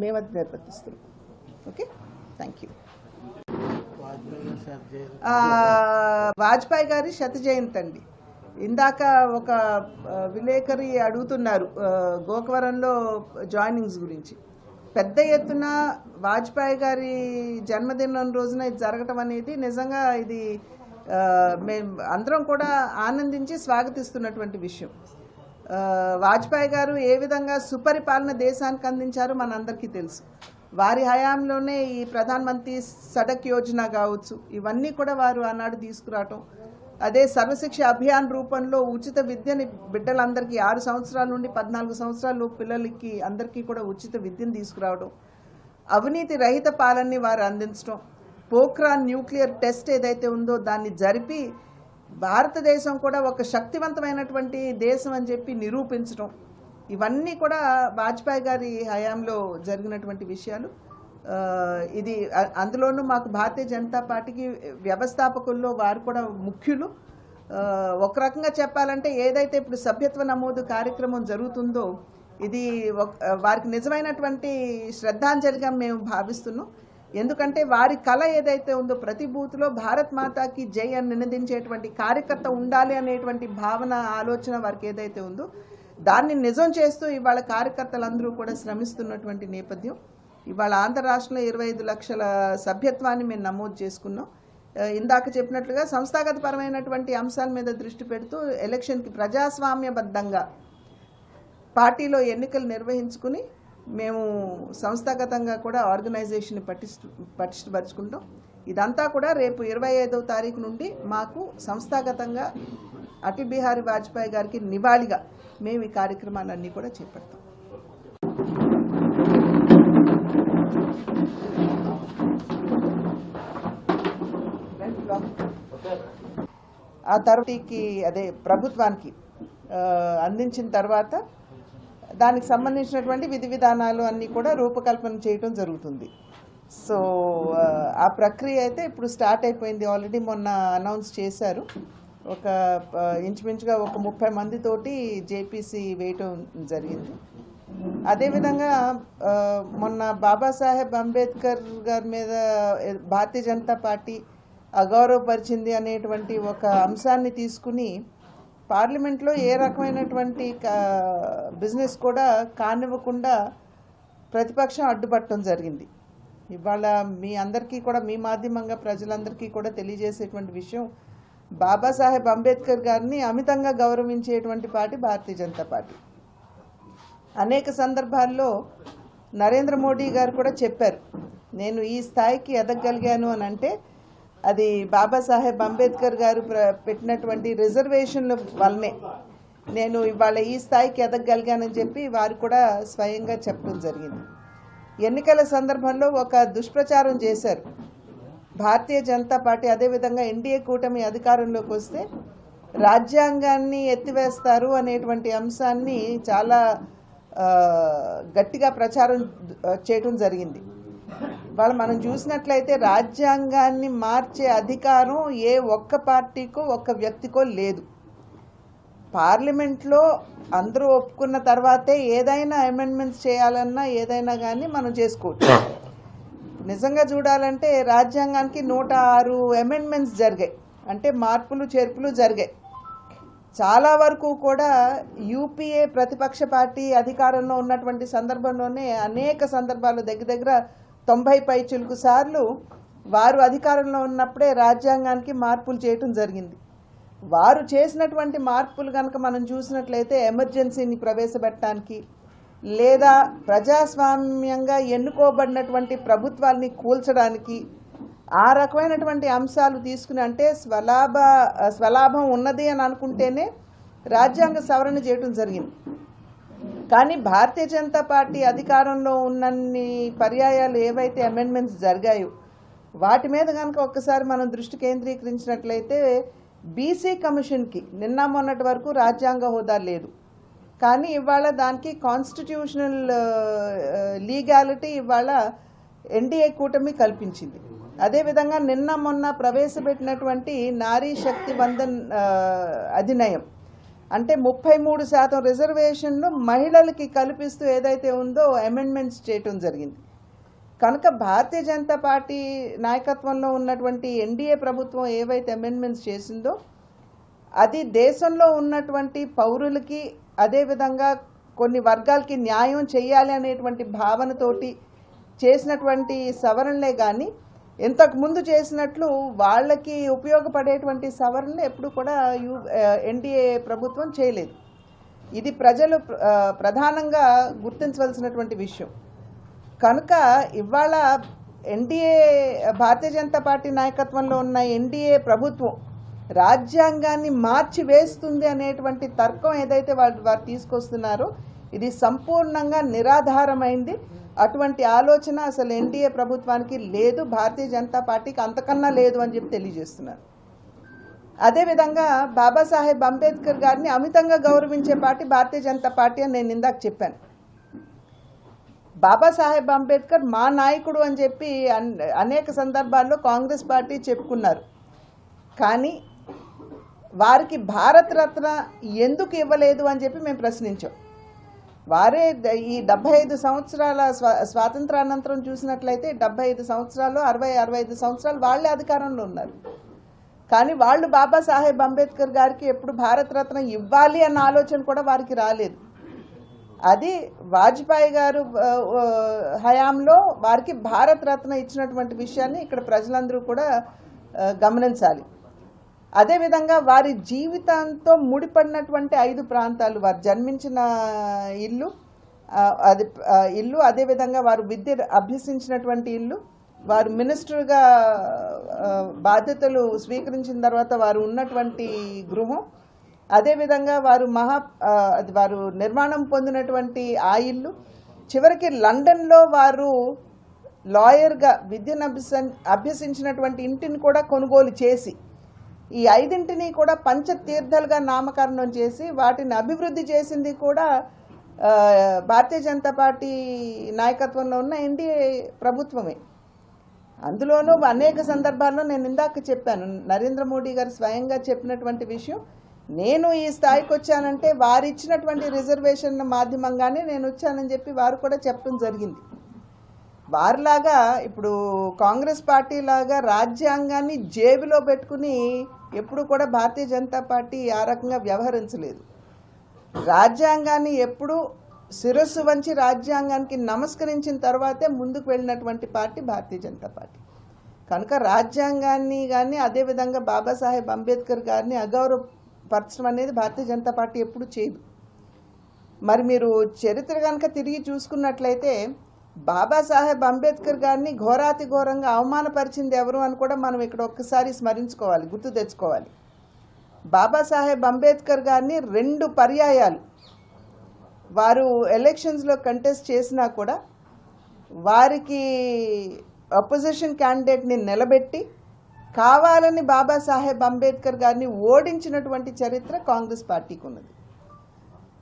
మేము అది నిర్వర్తిస్తున్నాం. Okay, thank you. వాజ్పేయి గారి శత జయంతి అండి. ఇందాక ఒక విలేకరి అడుగుతున్నారు గోకవరంలో జాయినింగ్స్ గురించి. పెద్ద ఎత్తున వాజ్పేయి గారి జన్మదినం రోజున ఇది జరగటం అనేది నిజంగా ఇది మేము అందరం కూడా ఆనందించి స్వాగతిస్తున్నటువంటి విషయం. వాజ్పేయి గారు ఏ విధంగా సుపరిపాలన దేశానికి అందించారో మనందరికీ తెలుసు. వారి హయాంలోనే ఈ ప్రధాన మంత్రి సడక్ యోజన కావచ్చు, ఇవన్నీ కూడా వారు ఆనాడు తీసుకురావటం. అదే సర్వశిక్ష అభియాన్ రూపంలో ఉచిత విద్యని బిడ్డలందరికీ 6 సంవత్సరాల నుండి 14 సంవత్సరాల పిల్లలకి అందరికీ కూడా ఉచిత విద్యను తీసుకురావడం, అవినీతి రహిత పాలనని వారు అందించడం, పోఖ్రాన్ న్యూక్లియర్ టెస్ట్ ఏదైతే ఉందో దాన్ని జరిపి భారతదేశం కూడా ఒక శక్తివంతమైనటువంటి దేశం అని చెప్పి నిరూపించడం, ఇవన్నీ కూడా వాజ్పేయి గారి హయాంలో జరిగినటువంటి విషయాలు. ఇది అందులోనూ మాకు భారతీయ జనతా పార్టీకి వ్యవస్థాపకుల్లో వారు కూడా ముఖ్యులు. ఒక రకంగా చెప్పాలంటే ఏదైతే ఇప్పుడు సభ్యత్వ నమోదు కార్యక్రమం జరుగుతుందో ఇది వారికి నిజమైనటువంటి శ్రద్ధాంజలిగా మేము భావిస్తున్నాం. ఎందుకంటే వారి కళ ఏదైతే ఉందో ప్రతి బూత్లో భారత్ మాతాకి జై అని నినదించేటువంటి కార్యకర్త ఉండాలి అనేటువంటి భావన ఆలోచన వారికి ఏదైతే ఉందో దాన్ని నిజం చేస్తూ ఇవాళ కార్యకర్తలందరూ కూడా శ్రమిస్తున్నటువంటి నేపథ్యం. ఇవాళ ఆంధ్ర రాష్ట్రంలో 25 లక్షల సభ్యత్వాన్ని మేము నమోదు చేసుకున్నాం. ఇందాక చెప్పినట్లుగా సంస్థాగతపరమైనటువంటి అంశాల మీద దృష్టి పెడుతూ ఎలక్షన్కి ప్రజాస్వామ్యబద్ధంగా పార్టీలో ఎన్నికలు నిర్వహించుకుని మేము సంస్థాగతంగా కూడా ఆర్గనైజేషన్ని పటిష్టపరుచుకుంటాం. ఇదంతా కూడా రేపు 25వ తారీఖు నుండి మాకు సంస్థాగతంగా అటల్ బిహారీ వాజ్పేయి గారికి నివాళిగా మేము ఈ కార్యక్రమాలన్నీ కూడా చేపడతాం. ఆ తర్వాతకి అదే ప్రభుత్వానికి అందించిన తర్వాత దానికి సంబంధించినటువంటి విధి విధానాలు అన్నీ కూడా రూపకల్పన చేయడం జరుగుతుంది. సో ఆ ప్రక్రియ అయితే ఇప్పుడు స్టార్ట్ అయిపోయింది. ఆల్రెడీ మొన్న అనౌన్స్ చేశారు. ఒక ఇంచుమించుగా ఒక 30 మందితోటి జేపీసీ వేయటం జరిగింది. అదేవిధంగా మొన్న బాబాసాహెబ్ అంబేద్కర్ గారి మీద భారతీయ జనతా పార్టీ అగౌరవపరిచింది అనేటువంటి ఒక అంశాన్ని తీసుకుని పార్లమెంట్లో ఏ రకమైనటువంటి బిజినెస్ కూడా కానివ్వకుండా ప్రతిపక్షం అడ్డుపట్టడం జరిగింది. ఇవాళ మీ అందరికీ కూడా మీ మాధ్యమంగా ప్రజలందరికీ కూడా తెలియజేసేటువంటి విషయం, బాబాసాహెబ్ అంబేద్కర్ గారిని అమితంగా గౌరవించేటువంటి పార్టీ భారతీయ జనతా పార్టీ. అనేక సందర్భాల్లో నరేంద్ర మోడీ గారు కూడా చెప్పారు, నేను ఈ స్థాయికి ఎదగగలిగాను అని అంటే అది బాబాసాహెబ్ అంబేద్కర్ గారు పెట్టినటువంటి రిజర్వేషన్ల వల్లనే నేను ఇవాళ ఈ స్థాయికి ఎదగగలిగానని చెప్పి వారు కూడా స్వయంగా చెప్పడం జరిగింది. ఎన్నికల సందర్భంలో ఒక దుష్ప్రచారం చేశారు భారతీయ జనతా పార్టీ. అదేవిధంగా ఎన్డీఏ కూటమి అధికారంలోకి వస్తే రాజ్యాంగాన్ని ఎత్తివేస్తారు అనేటువంటి అంశాన్ని చాలా గట్టిగా ప్రచారం చేయడం జరిగింది. వాళ్ళు మనం చూసినట్లయితే రాజ్యాంగాన్ని మార్చే అధికారం ఏ ఒక్క పార్టీకో ఒక్క వ్యక్తికో లేదు. పార్లమెంట్లో అందరూ ఒప్పుకున్న తర్వాతే ఏదైనా అమెండ్మెంట్స్ చేయాలన్నా ఏదైనా కానీ మనం చేసుకోవచ్చు. నిజంగా చూడాలంటే రాజ్యాంగానికి 106 అమెండ్మెంట్స్ జరిగాయి, అంటే మార్పులు చేర్పులు జరిగాయి. చాలా వరకు కూడా యూపీఏ ప్రతిపక్ష పార్టీ అధికారంలో ఉన్నటువంటి సందర్భంలోనే అనేక సందర్భాలు దగ్గర 90 పైచిలుకు సార్లు వారు అధికారంలో ఉన్నప్పుడే రాజ్యాంగానికి మార్పులు చేయటం జరిగింది. వారు చేసినటువంటి మార్పులు కనుక మనం చూసినట్లయితే ఎమర్జెన్సీని ప్రవేశపెట్టడానికి లేదా ప్రజాస్వామ్యంగా ఎన్నుకోబడినటువంటి ప్రభుత్వాల్ని కూల్చడానికి ఆ రకమైనటువంటి అంశాలు తీసుకుని, అంటే స్వలాభం ఉన్నది అని అనుకుంటేనే రాజ్యాంగ సవరణ చేయటం జరిగింది. కానీ భారతీయ జనతా పార్టీ అధికారంలో ఉన్నన్ని పర్యాయాలు ఏవైతే అమెండ్మెంట్స్ జరిగాయో వాటి మీద కనుక ఒక్కసారి మనం దృష్టి కేంద్రీకరించినట్లయితే బీసీ కమిషన్కి నిన్న మొన్నటి వరకు రాజ్యాంగ హోదా లేదు, కానీ ఇవాళ దానికి కాన్స్టిట్యూషనల్ లీగాలిటీ ఇవాళ ఎన్డీఏ కూటమి కల్పించింది. అదేవిధంగా నిన్న మొన్న ప్రవేశపెట్టినటువంటి నారీ శక్తి వందన్ అధినియం, అంటే 33% రిజర్వేషన్లు మహిళలకి కల్పిస్తూ ఏదైతే ఉందో అమెండ్మెంట్స్ చేయటం జరిగింది. కనుక భారతీయ జనతా పార్టీ నాయకత్వంలో ఉన్నటువంటి ఎన్డీఏ ప్రభుత్వం ఏవైతే అమెండ్మెంట్స్ చేసిందో అది దేశంలో ఉన్నటువంటి పౌరులకి అదేవిధంగా కొన్ని వర్గాలకి న్యాయం చేయాలి అనేటువంటి భావనతోటి చేసినటువంటి సవరణలే కానీ ఇంతకుముందు చేసినట్లు వాళ్ళకి ఉపయోగపడేటువంటి సవరణలు ఎప్పుడు కూడా ఎన్డీఏ ప్రభుత్వం చేయలేదు. ఇది ప్రజలు ప్రధానంగా గుర్తించవలసినటువంటి విషయం. కనుక ఇవాళ ఎన్డీఏ భారతీయ జనతా పార్టీ నాయకత్వంలో ఉన్న ఎన్డీఏ ప్రభుత్వం రాజ్యాంగాన్ని మార్చి వేస్తుంది అనేటువంటి తర్కం ఏదైతే వారు తీసుకొస్తున్నారో ఇది సంపూర్ణంగా నిరాధారమైంది. అటువంటి ఆలోచన అసలు ఎన్డీఏ ప్రభుత్వానికి లేదు, భారతీయ జనతా పార్టీకి అంతకన్నా లేదు అని చెప్పి తెలియజేస్తున్నారు. అదేవిధంగా బాబాసాహెబ్ అంబేద్కర్ గారిని అమితంగా గౌరవించే పార్టీ భారతీయ జనతా పార్టీ అని నేను ఇందాక చెప్పాను. బాబాసాహెబ్ అంబేద్కర్ మా నాయకుడు అని చెప్పి అనేక సందర్భాల్లో కాంగ్రెస్ పార్టీ చెప్పుకున్నారు. కానీ వారికి భారతరత్న ఎందుకు ఇవ్వలేదు అని చెప్పి మేము ప్రశ్నించాం. వారే ఈ 75 సంవత్సరాల స్వాతంత్రానంతరం చూసినట్లయితే 75 సంవత్సరాలు 65 సంవత్సరాలు వాళ్ళే అధికారంలో ఉన్నారు. కానీ వాళ్ళు బాబాసాహెబ్ అంబేద్కర్ గారికి ఎప్పుడు భారతరత్న ఇవ్వాలి అన్న ఆలోచన కూడా వారికి రాలేదు. అది వాజ్పేయి గారు హయాంలో వారికి భారతరత్న ఇచ్చినటువంటి విషయాన్ని ఇక్కడ ప్రజలందరూ కూడా గమనించాలి. అదేవిధంగా వారి జీవితంతో ముడిపడినటువంటి 5 ప్రాంతాలు, వారు జన్మించిన ఇల్లు అదేవిధంగా వారు విద్య అభ్యసించినటువంటి ఇల్లు, వారు మినిస్టర్గా బాధ్యతలు స్వీకరించిన తర్వాత వారు ఉన్నటువంటి గృహం, అదేవిధంగా వారు వారు నిర్మాణం పొందినటువంటి ఆ ఇల్లు, చివరికి లండన్లో వారు లాయర్గా విద్యను అభ్యసించినటువంటి ఇంటిని కూడా కొనుగోలు చేసి ఈ 5 కూడా పంచతీర్థాలుగా నామకరణం చేసి వాటిని అభివృద్ధి చేసింది కూడా భారతీయ జనతా పార్టీ నాయకత్వంలో ఉన్న ఎన్డీఏ ప్రభుత్వమే. అందులోనూ అనేక సందర్భాల్లో నేను ఇందాక చెప్పాను, నరేంద్ర మోడీ గారు స్వయంగా చెప్పినటువంటి విషయం, నేను ఈ స్థాయికి వచ్చానంటే వారు ఇచ్చినటువంటి రిజర్వేషన్ మాధ్యమంగానే నేను వచ్చానని చెప్పి వారు కూడా చెప్పడం జరిగింది. వారిలాగా ఇప్పుడు కాంగ్రెస్ పార్టీ లాగా రాజ్యాంగాన్ని జేబులో పెట్టుకుని ఎప్పుడు కూడా భారతీయ జనతా పార్టీ ఆ రకంగా వ్యవహరించలేదు. రాజ్యాంగాన్ని ఎప్పుడు శిరస్సు వంచి రాజ్యాంగానికి నమస్కరించిన తర్వాతే ముందుకు వెళ్ళినటువంటి పార్టీ భారతీయ జనతా పార్టీ. కనుక రాజ్యాంగాన్ని కానీ అదేవిధంగా బాబాసాహెబ్ అంబేద్కర్ గారిని అగౌరవపరచడం అనేది భారతీయ జనతా పార్టీ ఎప్పుడు చేయదు. మరి మీరు చరిత్ర కనుక తిరిగి చూసుకున్నట్లయితే బాబాసాహెబ్ అంబేద్కర్ గారిని ఘోరాతి ఘోరంగా అవమానపరిచింది ఎవరు అని కూడా మనం ఇక్కడ ఒక్కసారి స్మరించుకోవాలి, గుర్తు తెచ్చుకోవాలి. బాబాసాహెబ్ అంబేద్కర్ గారిని 2 పర్యాయాలు వారు ఎలక్షన్స్లో కంటెస్ట్ చేసినా కూడా వారికి అపోజిషన్ క్యాండిడేట్ని నిలబెట్టి కావాలని బాబాసాహెబ్ అంబేద్కర్ గారిని ఓడించినటువంటి చరిత్ర కాంగ్రెస్ పార్టీకి ఉన్నది.